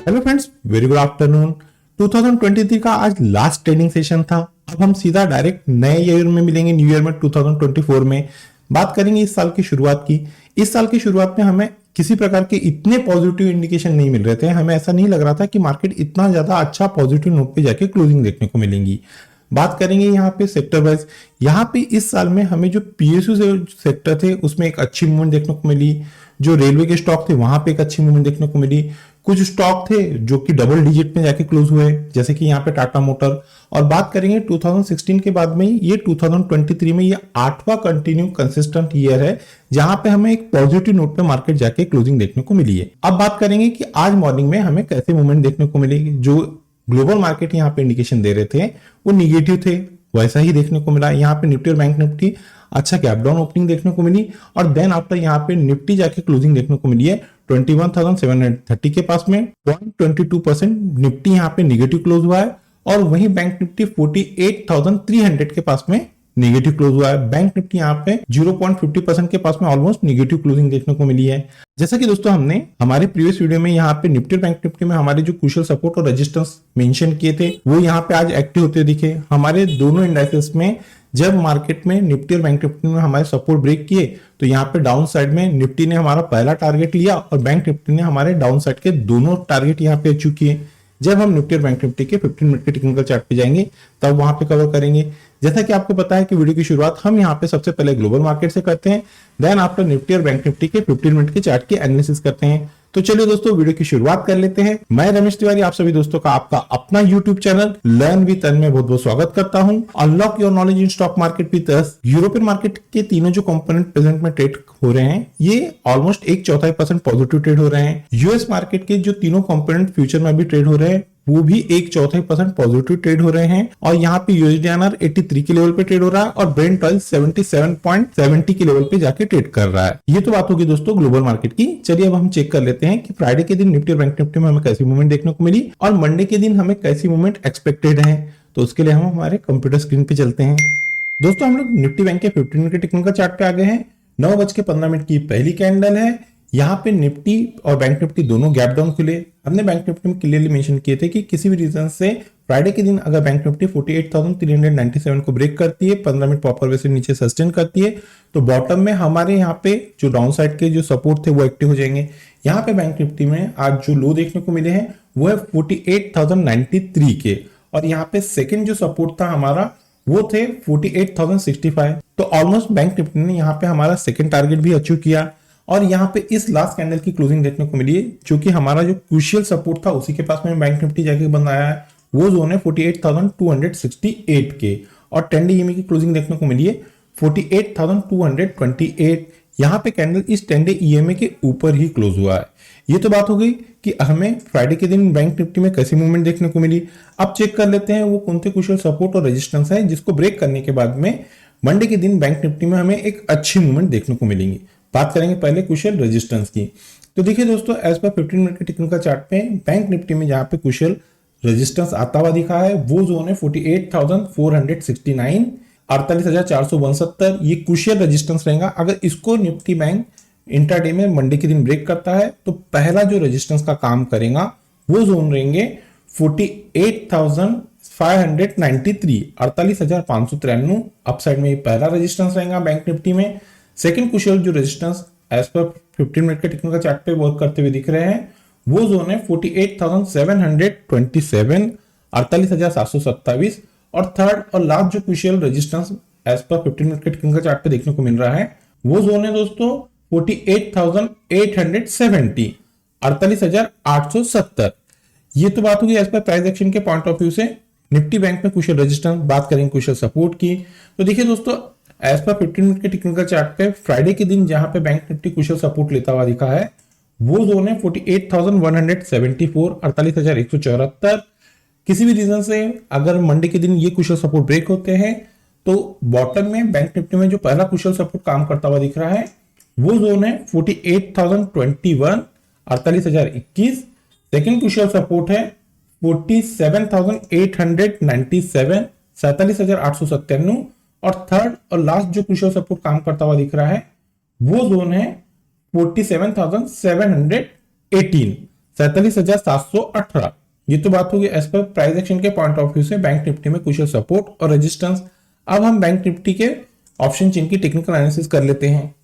Hello friends, very good afternoon. 2023 का आज last trading session था। अब हम सीधा डायरेक्ट नए ईयर में मिलेंगे, न्यू ईयर में 2024 में। बात करेंगे इस साल की शुरुआत की। इस साल की शुरुआत में हमें किसी प्रकार के इतने पॉजिटिव इंडिकेशन नहीं मिल रहे थे। हमें ऐसा नहीं लग रहा था कि मार्केट इतना ज्यादा अच्छा पॉजिटिव नोट पे जाके क्लोजिंग देखने को मिलेंगी। बात करेंगे यहाँ पे सेक्टर वाइज। यहाँ पे इस साल में हमें जो पीएसयू सेक्टर थे उसमें एक अच्छी मूवमेंट देखने को मिली। जो रेलवे के स्टॉक थे वहां पे एक अच्छी मूवमेंट देखने को मिली। कुछ स्टॉक थे जो कि डबल डिजिट में जाके क्लोज हुए, जैसे कि यहाँ पे टाटा मोटर। और बात करेंगे 2016 के बाद में ये 2023 में ये 8वां कंटिन्यू कंसिस्टेंट ईयर है जहां पे हमें एक पॉजिटिव नोट पे मार्केट जाके क्लोजिंग देखने को मिली है। अब बात करेंगे कि आज मॉर्निंग में हमें कैसे मूवमेंट देखने को मिलेगी। जो ग्लोबल मार्केट यहाँ पे इंडिकेशन दे रहे थे वो निगेटिव थे, वैसा ही देखने को मिला। यहाँ पे निफ्टी और बैंक निफ्टी अच्छा गैप डाउन ओपनिंग देखने को मिली और देन आफ्टर यहाँ पे निफ्टी जाके क्लोजिंग देखने को मिली है 21,730 के पास में 0.22% निफ्टी यहाँ पे निगेटिव क्लोज हुआ है। और वहीं बैंक निफ्टी 48,300 के पास में नेगेटिव क्लोज हुआ है। बैंक निफ्टी यहाँ पे 0.50% के पास में ऑलमोस्ट नेगेटिव क्लोजिंग देखने को मिली है। जैसा कि दोस्तों हमने हमारे प्रीवियस वीडियो में यहाँ पे निफ्टी और बैंक निफ्टी में हमारे जो क्रूशियल सपोर्ट और रेजिस्टेंस मेंशन किए थे वो यहाँ पे आज एक्टिव होते दिखे। हमारे दोनों इंडाइसेस में जब मार्केट में निफ्टी और बैंक निफ्टी में हमारे सपोर्ट ब्रेक किए तो यहाँ पे डाउन साइड में निफ्टी ने हमारा पहला टारगेट लिया और बैंक निफ्टी ने हमारे डाउन साइड के दोनों टारगेट यहाँ पे अचीव किए। जब हम निफ्टी और बैंक निफ्टी के 15 मिनट के टेक्निकल चार्ट पे जाएंगे तब वहां पे कवर करेंगे। जैसा कि आपको पता है कि वीडियो की शुरुआत हम यहाँ पे सबसे पहले ग्लोबल मार्केट से करते हैं, देन आफ्टर निफ्टी और बैंक निफ्टी के 15 मिनट के चार्ट की एनालिसिस करते हैं। तो चलिए दोस्तों वीडियो की शुरुआत कर लेते हैं। मैं रमेश तिवारी आप सभी दोस्तों का आपका अपना यूट्यूब चैनल लर्न विद अन में बहुत बहुत स्वागत करता हूं। Unlock your knowledge in stock market with us. European market के तीनों जो कंपोनेंट प्रेजेंट में ट्रेड हो रहे हैं ये ऑलमोस्ट 1/4% पॉजिटिव ट्रेड हो रहे हैं। यूएस मार्केट के जो तीनों कंपोनेंट फ्यूचर में भी ट्रेड हो रहे हैं वो भी 1/4% पॉजिटिव ट्रेड हो रहे हैं। और यहाँ पे यूएसडीआईएनआर 83 के लेवल पे ट्रेड हो रहा है और ब्रेंट ऑयल 77.70 के लेवल पे जाके ट्रेड कर रहा है। ये तो बात होगी दोस्तों ग्लोबल मार्केट की। चलिए अब हम चेक कर लेते हैं कि फ्राइडे के दिन निफ्टी और बैंक निफ्टी में हमें कैसी मूवमेंट देखने को मिली और मंडे के दिन हमें कैसी मूवमेंट एक्सपेक्टेड है। तो उसके लिए हम हमारे कंप्यूटर स्क्रीन पे चलते हैं। दोस्तों हम लोग निफ्टी बैंक के 15 मिनट के टेक्निकल चार्ट पे आ गए हैं। 9:15 की पहली कैंडल है। यहाँ पे निफ्टी और बैंक निफ्टी दोनों गैप डाउन खुले। हमने बैंक निफ्टी में क्लियरली मेंशन किए थे कि किसी भी रीजन से फ्राइडे के दिन अगर बैंक निफ्टी 48,397 को ब्रेक करती है, 15 मिनट प्रॉपर वे से नीचे सस्टेन करती है तो बॉटम में हमारे यहाँ पे जो डाउन साइड के जो सपोर्ट थे वो एक्टिव हो जाएंगे। यहाँ पे बैंक निफ्टी में आज जो लो देखने को मिले हैं वो है 48,093 के और यहाँ पे सेकेंड जो सपोर्ट था हमारा वो थे 48,065। तो ऑलमोस्ट बैंक निफ्टी ने यहाँ पे हमारा सेकेंड टारगेट भी अचीव किया। और यहाँ पे इस लास्ट कैंडल की क्लोजिंग देखने को मिली है जो कि हमारा जो क्रूशियल सपोर्ट था उसी के पास में बैंक निफ्टी जाके बंद आया है। वो जोन है 48,268 के और 10 डे ईएमए की क्लोजिंग देखने को मिली है 48,228। यहाँ पे कैंडल इस 10 डे ईएमए के ऊपर ही क्लोज हुआ है। ये तो बात हो गई कि हमें फ्राइडे के दिन बैंक निफ्टी में कैसी मूवमेंट देखने को मिली। अब चेक कर लेते हैं वो कौन से क्रूशियल सपोर्ट और रेजिस्टेंस है जिसको ब्रेक करने के बाद में मंडे के दिन बैंक निफ्टी में हमें एक अच्छी मूवमेंट देखने को मिलेंगी। बात करेंगे पहले क्रूशियल रेजिस्टेंस की। तो देखिए दोस्तों एज पर 15 मिनट के टेक्निकल चार्ट पे बैंक निफ्टी में जहां पे क्रूशियल रेजिस्टेंस आता हुआ दिखा है वो जोन है 48,469 48,469। ये क्रूशियल रेजिस्टेंस रहेगा। अगर इसको निफ्टी बैंक इंट्राडे में मंडे के दिन ब्रेक करता है तो पहला जो रेजिस्टेंस का काम करेगा वो जोन रहेंगे 48,593 48,593। अपसाइड में ये पहला रेजिस्टेंस रहेगा बैंक निफ्टी में। सेकंड क्रूशियल जो रेजिस्टेंस एज पर 15 मिनट के टेक्निकल चार्ट पे वर्क करते हुए दिख रहे हैं वो जोन है 48,727 48,727। और थर्ड और लास्ट जो crucial resistance as per 15 minute के टेक्निकल चार्ट पे देखने को मिल रहा है वो जोन है दोस्तों 48,870 48,870। ये तो बात होगी एज पर प्राइस एक्शन के पॉइंट ऑफ व्यू से निफ्टी बैंक में क्रूशियल रेजिस्टेंस। बात करेंगे क्रूशियल सपोर्ट की तो देखिए दोस्तों एज पर 15 मिनट के टेक्निकल चार्ट पे फ्राइडे के दिन जहां पे बैंक निफ्टी क्रूशियल सपोर्ट लेता हुआ दिखा है वो जोन है 48,174 48,174। किसी भी रीजन से अगर मंडे के दिन ये क्रूशियल सपोर्ट ब्रेक होते हैं तो बॉटम में बैंक निफ्टी में जो पहला क्रूशियल सपोर्ट काम करता हुआ दिख रहा है वो जोन है 48,021 48,021। सेकेंड क्रूशियल सपोर्ट है 47,897 47,897। और थर्ड और लास्ट जो क्रूशियल सपोर्ट काम करता हुआ दिख रहा है वो जोन है 47,718 47,718। ये तो बात होगी एज पर प्राइस एक्शन के पॉइंट ऑफ व्यू से बैंक निफ्टी में क्रूशियल सपोर्ट और रेजिस्टेंस। अब हम बैंक निफ्टी के ऑप्शन चेन की टेक्निकल एनालिसिस कर लेते हैं।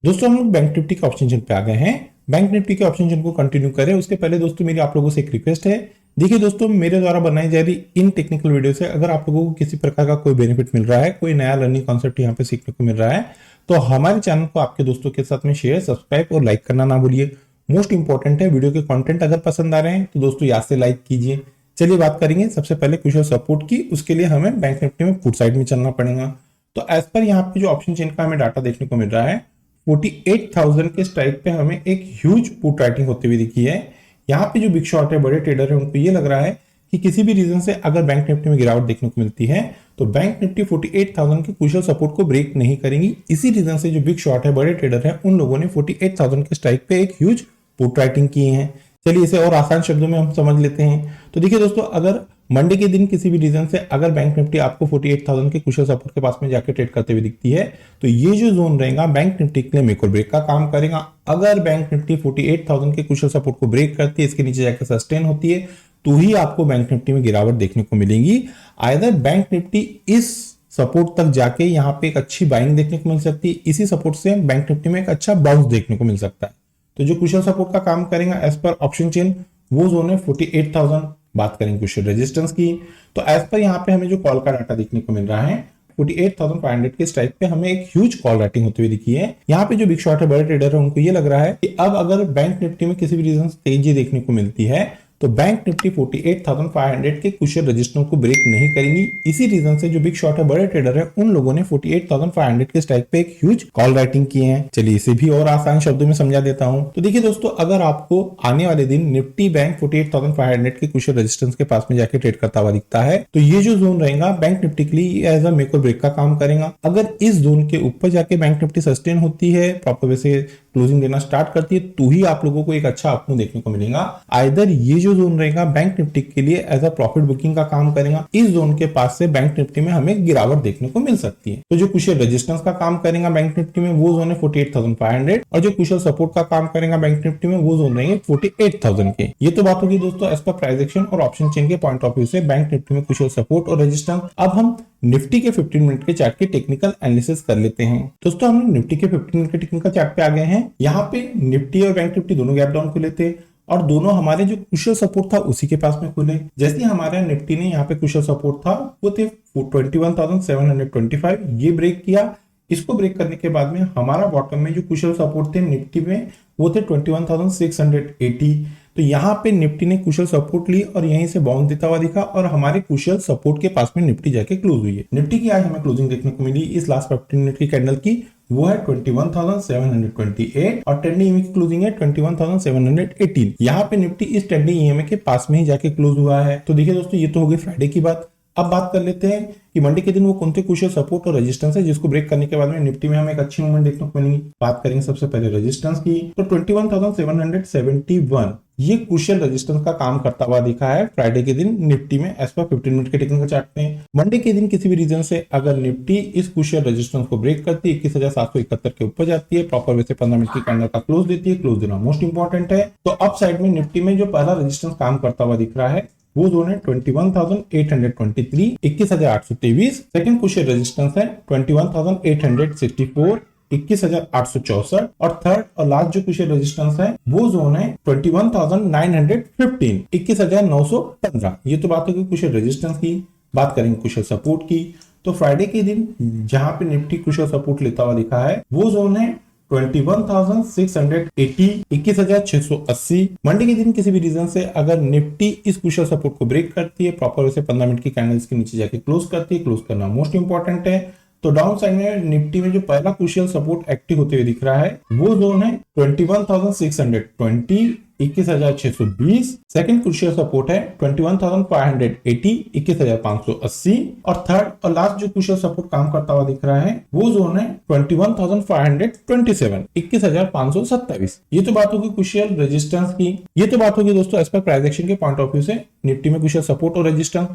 दोस्तों हम लोग बैंक निफ्टी के ऑप्शन चेन पे आ गए हैं। बैंक निफ्टी के ऑप्शन चेन को कंटिन्यू करें उसके पहले दोस्तों मेरी आप लोगों से एक रिक्वेस्ट है। देखिए दोस्तों, मेरे द्वारा बनाई जा रही इन टेक्निकल वीडियो से अगर आप लोगों को किसी प्रकार का कोई बेनिफिट मिल रहा है, कोई नया लर्निंग कॉन्सेप्ट यहाँ पे सीखने को मिल रहा है, तो हमारे चैनल को आपके दोस्तों के साथ में शेयर, सब्सक्राइब और लाइक करना ना भूलिए। मोस्ट इंपॉर्टेंट है, वीडियो के कंटेंट अगर पसंद आ रहे हैं तो दोस्तों याद से लाइक कीजिए। चलिए बात करेंगे सबसे पहले क्रूशियल सपोर्ट की। उसके लिए हमें बैंक निफ्टी में पुट साइड में चलना पड़ेगा। तो एज पर यहाँ पे जो ऑप्शन चेन का हमें डाटा देखने को मिल रहा है, 48,000 के स्ट्राइक पे हमें एक ह्यूज पुट राइटिंग होती हुई दिखी है। यहाँ पे जो बिग शॉट है, बड़े ट्रेडर है, उनको ये लग रहा है कि किसी भी रीजन से अगर बैंक निफ्टी में गिरावट देखने को मिलती है तो बैंक निफ्टी 48,000 के क्रूशियल सपोर्ट को ब्रेक नहीं करेंगी। इसी रीजन से जो बिग शॉट है, बड़े ट्रेडर है, उन लोगों ने 48,000 के स्ट्राइक पे एक ह्यूज पुट राइटिंग की है। चलिए इसे और आसान शब्दों में हम समझ लेते हैं। तो देखिए दोस्तों, अगर मंडे के दिन किसी भी रीजन से अगर बैंक निफ्टी आपको 48,000 के क्रूशियल सपोर्ट के पास में जाके ट्रेड करते हुए दिखती है तो ये जो जोन रहेगा बैंक निफ्टी के लिए मेक और ब्रेक का काम करेगा। अगर बैंक निफ्टी 48,000 के क्रूशियल सपोर्ट को ब्रेक करती है, इसके नीचे जाकर सस्टेन होती है, तो ही आपको बैंक निफ्टी में गिरावट देखने को मिलेगी। आइदर बैंक निफ्टी इस सपोर्ट तक जाके यहाँ पे एक अच्छी बाइंग देखने को मिल सकती है, इसी सपोर्ट से बैंक निफ्टी में एक अच्छा बाउंस देखने को मिल सकता है। तो जो क्रूशियल सपोर्ट का काम करेगा एज पर ऑप्शन चेन, वो जोन है 48,000। बात करेंगे क्रूशियल रेजिस्टेंस की, तो एज पर यहाँ पे हमें जो कॉल का डाटा देखने को मिल रहा है, 48,500 के स्ट्राइक पे हमें एक ह्यूज कॉल राइटिंग होती हुई दिखी है। यहाँ पे जो बिग शॉट है, बड़े ट्रेडर है, उनको ये लग रहा है कि अब अगर बैंक निफ्टी में किसी भी रीजन से तेजी देखने को मिलती है तो बैंक निफ्टी 48,500 के क्रूशियल रेजिस्टेंस को ब्रेक नहीं करेंगी। इसी रीजन से जो बिग शॉट है, बड़े ट्रेडर है, उन लोगों ने 48,500 के स्ट्राइक पे एक ह्यूज कॉल राइटिंग किए हैं। चलिए इसे भी और आसान शब्दों में समझा देता हूं। तो देखिए दोस्तों, अगर आपको आने वाले दिन निफ्टी बैंक 48,500 के क्रूशियल रेजिस्टेंस के पास में जाके ट्रेड करता हुआ दिखता है तो ये जो जोन रहेगा बैंक निफ्टी के लिए एज अ मेक और ब्रेक का काम करेगा। अगर इस जोन के ऊपर जाके बैंक निफ्टी सस्टेन होती है, प्रॉपर वे से क्लोजिंग देना स्टार्ट करती है, तो ही आप लोगों को एक अच्छा अपमूव देखने को मिलेगा। आइदर ये जो जोन रहेगा बैंक निफ्टी के लिए एज अ प्रॉफिट बुकिंग का काम करेगा, इस जोन के पास से बैंक निफ्टी में हमें गिरावट देखने को मिल सकती है। तो जो क्रूशियल रेजिस्टेंस का काम करेगा बैंक निफ्टी में, वो जोन है 48,500, और जो क्रूशियल सपोर्ट का काम करेगा बैंक निफ्टी में, वो जोन रहेंगे 48,000 के। ये तो बात होगी दोस्तों एज पर प्राइस एक्शन और ऑप्शन चेन के पॉइंट ऑफ व्यू से बैंक निफ्टी में क्रूशियल सपोर्ट और रेजिस्टेंस। अब हम निफ्टी के 15 मिनट के चार्ट की टेक्निकल एनालिसिस कर लेते हैं। दोस्तों हम निफ्टी के 15 मिनट के टेक्निकल चार्ट पे आ गए हैं। यहाँ पे निफ्टी और बैंक निफ्टी दोनों गैप डाउन खुले थे और दोनों हमारे जो क्रूशियल सपोर्ट था उसी के पास में खुले। जैसे हमारे निफ्टी ने यहाँ पे क्रूशियल सपोर्ट था वो थे 21,725, ये ब्रेक किया। इसको ब्रेक करने के बाद में हमारा बॉटम में जो क्रूशियल सपोर्ट थे निफ्टी में वो थे 21,680। तो यहाँ पे निफ्टी ने क्रूशियल सपोर्ट ली और यहीं से बाउंस देता हुआ दिखा और हमारे क्रूशियल सपोर्ट के पास में निफ्टी जाके क्लोज हुई है। निफ्टी की आज हमें क्लोजिंग देखने को मिली इस लास्ट 15 मिनट की कैंडल की, वो है 21,728 और ट्रेंडिंग ईएमए की क्लोजिंग है 21,718। यहाँ पे निफ्टी इस ट्रेंडिंग ईएमए के पास में ही जाके क्लोज हुआ है। तो देखिए दोस्तों, ये तो हो गई फ्राइडे की बात। अब बात कर लेते हैं कि मंडे के दिन वो कौन से क्रूशियल सपोर्ट और रेजिस्टेंस है जिसको ब्रेक करने के बाद में निफ्टी में हमें एक अच्छी मूवमेंट देखने को मिलेगी। बात करेंगे सबसे पहले रेजिस्टेंस की, तो 21,771 ये क्रूशियल रेजिस्टेंस का काम करता हुआ दिखा है फ्राइडे के दिन निफ्टी में एज पर 15 मिनट के टेक्निकल चार्ट में। मंडे के दिन किसी भी रीजन से अगर निफ्टी इस क्रूशियल रेजिस्टेंस को ब्रेक करती है, 21,771 के ऊपर जाती है, प्रॉपर वे से 15 मिनट की कैंडल का क्लोज देती है, क्लोज देना मोस्ट इंपॉर्टेंट है। तो अप साइड में निफ्टी में जो पहला रेजिस्टेंस काम करता हुआ दिख रहा है वो जोन है 21,823, 21,823। सेकंड क्रूशियल रेजिस्टेंस है 21,864, 21,864 और थर्ड और लास्ट जो क्रूशियल रेजिस्टेंस है वो जोन है 21,915, 21,915। ये तो बात होगी क्रूशियल रेजिस्टेंस की। बात करेंगे क्रूशियल सपोर्ट की, तो फ्राइडे के दिन जहां पे निफ्टी क्रूशियल सपोर्ट लेता हुआ दिखा है वो जोन है 21,680, 21,680। मंडे के दिन किसी भी रीजन से अगर निफ्टी इस क्रूशियल सपोर्ट को ब्रेक करती है, प्रॉपर वैसे 15 मिनट की कैंडल्स के नीचे जाके क्लोज करती है, क्लोज करना मोस्ट इंपॉर्टेंट है। तो डाउन साइड में निफ्टी में जो पहला क्रूशियल सपोर्ट एक्टिव होते हुए दिख रहा है वो जोन है 21,620, 21,620। सेकंड क्रूशियल सपोर्ट है 21,580, 21,580 और थर्ड और लास्ट जो क्रूशियल सपोर्ट काम करता हुआ दिख रहा है वो जोन है 21,527, 21,527। ये तो बात होगी क्रूशियल रेजिस्टेंस की। ये तो बात होगी दोस्तों एज पर प्राइस एक्शन के पॉइंट ऑफ व्यू से निफ्टी में क्रूशियल सपोर्ट और रेजिस्टेंस।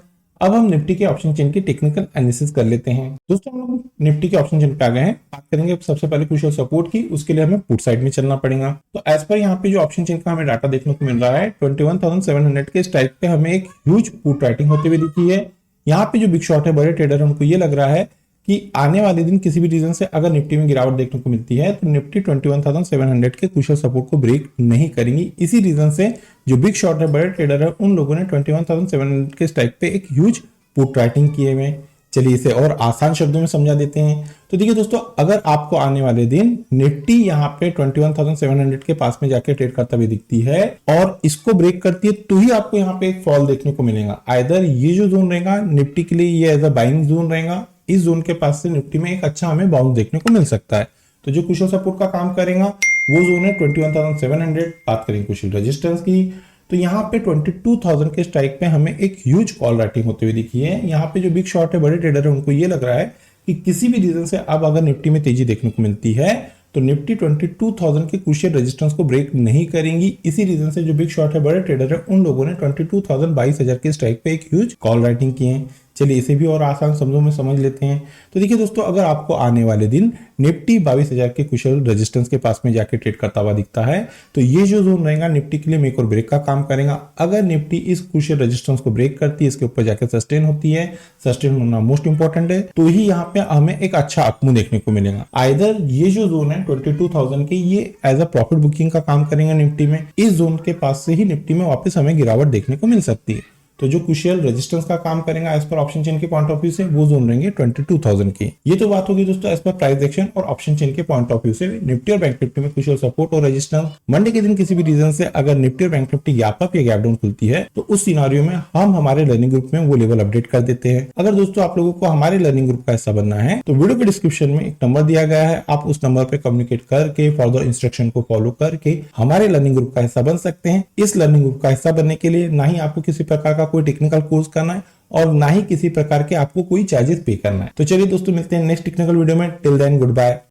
अब हम निफ्टी के ऑप्शन चेन की टेक्निकल एनालिसिस कर लेते हैं। दोस्तों हम लोग निफ्टी के ऑप्शन चेन पे आ गए हैं। बात करेंगे सबसे पहले क्रूशियल सपोर्ट की, उसके लिए हमें पुट साइड में चलना पड़ेगा। तो एज पर यहाँ पे जो ऑप्शन चेन का हमें डाटा देखने को मिल रहा है 21,700 के स्ट्राइक पे हमें एक ह्यूज पुट राइटिंग होते हुए दिखी है। यहाँ पे जो बिग शॉट है, बड़े ट्रेडर है, उनको ये लग रहा है कि आने वाले दिन किसी भी रीजन से अगर निफ्टी में गिरावट देखने को मिलती है तो निफ्टी 21,700 के क्रूशियल सपोर्ट को ब्रेक नहीं करेंगी। इसी रीजन से जो बिग शॉट है, बड़े ट्रेडर है, उन लोगों ने 21,700 के स्ट्राइक पे एक ह्यूज पुट राइटिंग किए हुए। चलिए इसे और आसान शब्दों में समझा देते हैं। तो देखिए दोस्तों, अगर आपको आने वाले दिन निफ्टी यहाँ पे 21,700 के पास में जाके ट्रेड करता हुआ दिखती है और इसको ब्रेक करती है, तो ही आपको यहाँ पे एक फॉल देखने को मिलेगा। आइदर ये जो जोन रहेगा निफ्टी के लिए, ये एज अ बाइंग जोन रहेगा, इस जोन के पास से निफ्टी में एक अच्छा हमें बाउंस देखने को मिल सकता है। तो जो क्रूशियल सपोर्ट का काम करेगा वो जोन है 21,700। बात करेंगे क्रूशियल रेजिस्टेंस की, तो यहाँ पे 22,000 के स्ट्राइक पे हमें एक ह्यूज कॉल राइटिंग होते हुए दिखी है। यहाँ पे जो बिग शॉट है, बड़े ट्रेडर है, उनको ये लग रहा है कि किसी भी रीजन से अब अगर निफ्टी में तेजी देखने को मिलती है तो निफ्टी 22,000 के क्रूशियल रेजिस्टेंस को ब्रेक नहीं करेंगी। इसी रीजन से जो बिग शॉट है, बड़े ट्रेडर है, उन लोगों ने 22,000 के स्ट्राइक पे एक ह्यूज कॉल राइटिंग की है। चलिए इसे भी और आसान शब्दों में समझ लेते हैं। तो देखिए दोस्तों, अगर आपको आने वाले दिन निफ्टी 22,000 के क्रूशियल रेजिस्टेंस के पास में जाके ट्रेड करता हुआ दिखता है तो ये जो जोन रहेगा निफ्टी के लिए मेक और ब्रेक का काम करेगा। अगर निफ्टी इस क्रूशियल रेजिस्टेंस को ब्रेक करती है, इसके ऊपर जाकर सस्टेन होती है, सस्टेन होना मोस्ट इंपॉर्टेंट है, तो ही यहाँ पे हमें एक अच्छा अपमूव देखने को मिलेगा। आइदर ये जो जोन है 22,000 के, ये एज अ प्रॉफिट बुकिंग का काम करेंगे निफ्टी में, इस जोन के पास से ही निफ्टी में वापस हमें गिरावट देखने को मिल सकती है। तो जो क्रूशियल रेजिस्टेंस का काम करेगा एज पर ऑप्शन चेन के पॉइंट ऑफ व्यू से, वो जोन रहेंगे 22,000 की। ये तो बात होगी दोस्तों एज पर प्राइस एक्शन और ऑप्शन चेन के पॉइंट ऑफ व्यू से। निफ्टी और बैंक निफ्टी में क्रूशियल सपोर्ट और रेजिस्टेंस, मंडे के दिन किसी भी रीजन से अगर निफ्टी और बैंक निफ्टी गैप अप या गैप डाउन खुलती है तो उस सिनारियो में हम हमारे लर्निंग ग्रुप में वो लेवल अपडेट कर देते हैं। अगर दोस्तों आप लोगों को हमारे लर्निंग ग्रुप का हिस्सा बनना है तो वीडियो के डिस्क्रिप्शन में एक नंबर दिया गया है, आप उस नंबर पर कम्युनिकेट करके फर्दर इंस्ट्रक्शन को फॉलो करके हमारे लर्निंग ग्रुप का हिस्सा बन सकते हैं। इस लर्निंग ग्रुप का हिस्सा बनने के लिए ना ही आपको किसी प्रकार का कोई टेक्निकल कोर्स करना है और ना ही किसी प्रकार के आपको कोई चार्जेस पे करना है। तो चलिए दोस्तों, मिलते हैं नेक्स्ट टेक्निकल वीडियो में। Till then good bye.